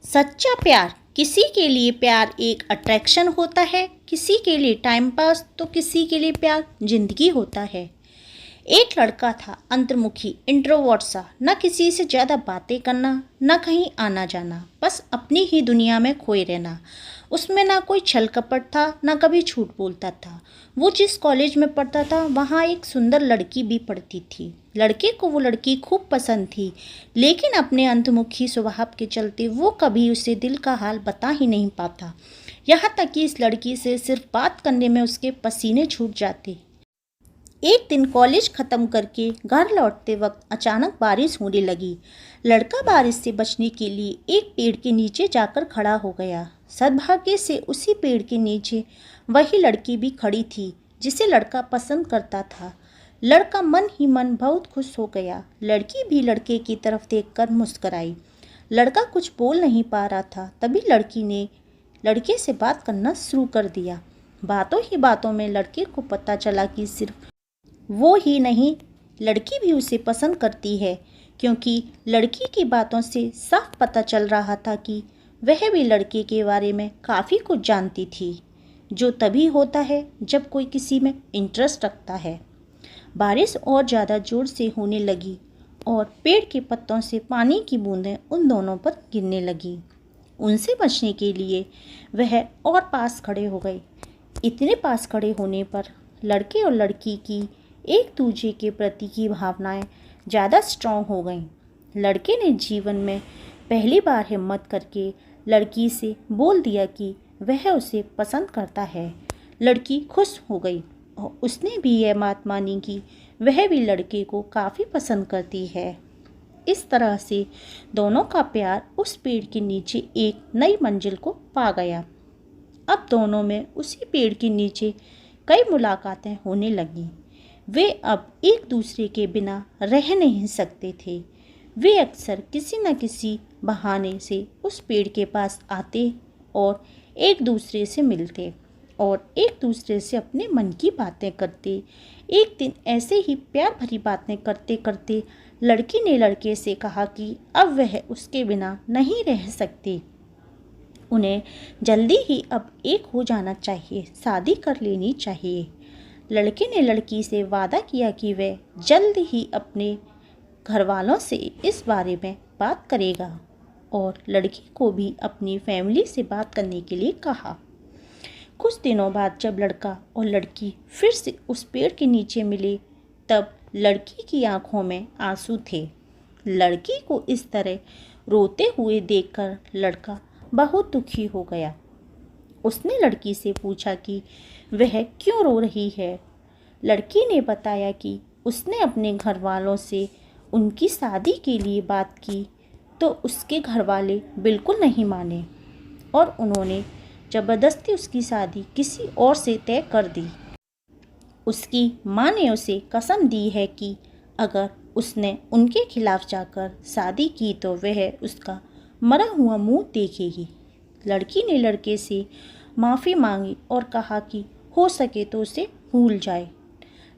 सच्चा प्यार, किसी के लिए प्यार एक अट्रैक्शन होता है, किसी के लिए टाइम पास तो किसी के लिए प्यार जिंदगी होता है। एक लड़का था अंतर्मुखी, इंट्रोवर्ट सा, न किसी से ज़्यादा बातें करना, न कहीं आना जाना, बस अपनी ही दुनिया में खोए रहना। उसमें ना कोई छल कपट था, न कभी झूठ बोलता था। वो जिस कॉलेज में पढ़ता था वहाँ एक सुंदर लड़की भी पढ़ती थी। लड़के को वो लड़की खूब पसंद थी, लेकिन अपने अंतर्मुखी स्वभाव के चलते वो कभी उसे दिल का हाल बता ही नहीं पाता। यहाँ तक कि इस लड़की से सिर्फ बात करने में उसके पसीने छूट जाते। एक दिन कॉलेज खत्म करके घर लौटते वक्त अचानक बारिश होने लगी। लड़का बारिश से बचने के लिए एक पेड़ के नीचे जाकर खड़ा हो गया। सद्भाग्य से उसी पेड़ के नीचे वही लड़की भी खड़ी थी जिसे लड़का पसंद करता था। लड़का मन ही मन बहुत खुश हो गया। लड़की भी लड़के की तरफ देखकर मुस्कुराई। लड़का कुछ बोल नहीं पा रहा था, तभी लड़की ने लड़के से बात करना शुरू कर दिया। बातों ही बातों में लड़के को पता चला कि सिर्फ वो ही नहीं, लड़की भी उसे पसंद करती है, क्योंकि लड़की की बातों से साफ पता चल रहा था कि वह भी लड़के के बारे में काफ़ी कुछ जानती थी, जो तभी होता है जब कोई किसी में इंटरेस्ट रखता है। बारिश और ज़्यादा ज़ोर से होने लगी और पेड़ के पत्तों से पानी की बूंदें उन दोनों पर गिरने लगी। उनसे बचने के लिए वह और पास खड़े हो गए। इतने पास खड़े होने पर लड़के और लड़की की एक दूसरे के प्रति की भावनाएं ज़्यादा स्ट्रॉन्ग हो गईं। लड़के ने जीवन में पहली बार हिम्मत करके लड़की से बोल दिया कि वह उसे पसंद करता है। लड़की खुश हो गई और उसने भी यह बात मानी कि वह भी लड़के को काफ़ी पसंद करती है। इस तरह से दोनों का प्यार उस पेड़ के नीचे एक नई मंजिल को पा गया। अब दोनों में उसी पेड़ के नीचे कई मुलाकातें होने लगीं। वे अब एक दूसरे के बिना रह नहीं सकते थे। वे अक्सर किसी न किसी बहाने से उस पेड़ के पास आते और एक दूसरे से मिलते और एक दूसरे से अपने मन की बातें करते। एक दिन ऐसे ही प्यार भरी बातें करते करते लड़की ने लड़के से कहा कि अब वह उसके बिना नहीं रह सकती। उन्हें जल्दी ही अब एक हो जाना चाहिए, शादी कर लेनी चाहिए। लड़के ने लड़की से वादा किया कि वह जल्द ही अपने घर वालों से इस बारे में बात करेगा और लड़की को भी अपनी फैमिली से बात करने के लिए कहा। कुछ दिनों बाद जब लड़का और लड़की फिर से उस पेड़ के नीचे मिले, तब लड़की की आंखों में आंसू थे। लड़की को इस तरह रोते हुए देखकर लड़का बहुत दुखी हो गया। उसने लड़की से पूछा कि वह क्यों रो रही है। लड़की ने बताया कि उसने अपने घर वालों से उनकी शादी के लिए बात की तो उसके घर वाले बिल्कुल नहीं माने और उन्होंने ज़बरदस्ती उसकी शादी किसी और से तय कर दी। उसकी माँ ने उसे कसम दी है कि अगर उसने उनके खिलाफ जाकर शादी की तो वह उसका मरा हुआ मुंह देखेगी। लड़की ने लड़के से माफ़ी मांगी और कहा कि हो सके तो उसे भूल जाए।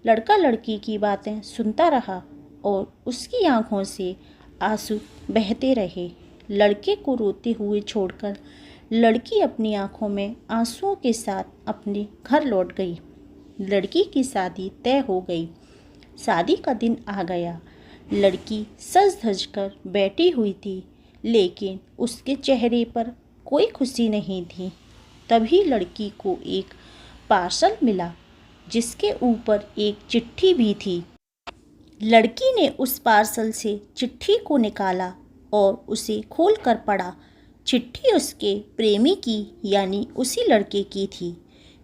लड़का लड़की की बातें सुनता रहा और उसकी आंखों से आंसू बहते रहे। लड़के को रोते हुए छोड़कर लड़की अपनी आंखों में आंसुओं के साथ अपने घर लौट गई। लड़की की शादी तय हो गई। शादी का दिन आ गया। लड़की सज धज कर बैठी हुई थी, लेकिन उसके चेहरे पर कोई खुशी नहीं थी। तभी लड़की को एक पार्सल मिला जिसके ऊपर एक चिट्ठी भी थी। लड़की ने उस पार्सल से चिट्ठी को निकाला और उसे खोलकर पढ़ा। चिट्ठी उसके प्रेमी की यानी उसी लड़के की थी।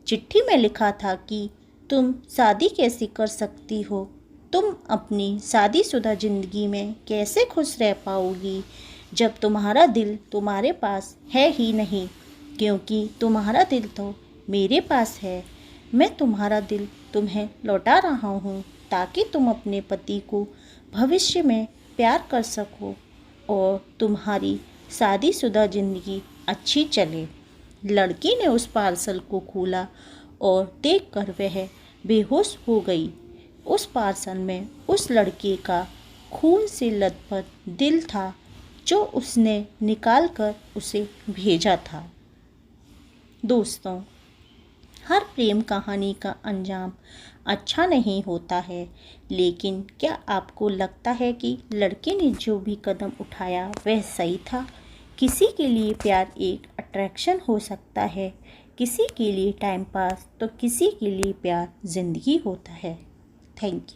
चिट्ठी में लिखा था कि तुम शादी कैसे कर सकती हो, तुम अपनी शादीशुदा ज़िंदगी में कैसे खुश रह पाओगी जब तुम्हारा दिल तुम्हारे पास है ही नहीं, क्योंकि तुम्हारा दिल तो मेरे पास है। मैं तुम्हारा दिल तुम्हें लौटा रहा हूँ ताकि तुम अपने पति को भविष्य में प्यार कर सको और तुम्हारी शादीशुदा ज़िंदगी अच्छी चले। लड़की ने उस पार्सल को खोला और देखकर वह बेहोश हो गई। उस पार्सल में उस लड़के का खून से लथपथ दिल था जो उसने निकाल कर उसे भेजा था। दोस्तों, हर प्रेम कहानी का अंजाम अच्छा नहीं होता है, लेकिन क्या आपको लगता है कि लड़के ने जो भी कदम उठाया वह सही था? किसी के लिए प्यार एक अट्रैक्शन हो सकता है, किसी के लिए टाइम पास, तो किसी के लिए प्यार ज़िंदगी होता है। Thank you.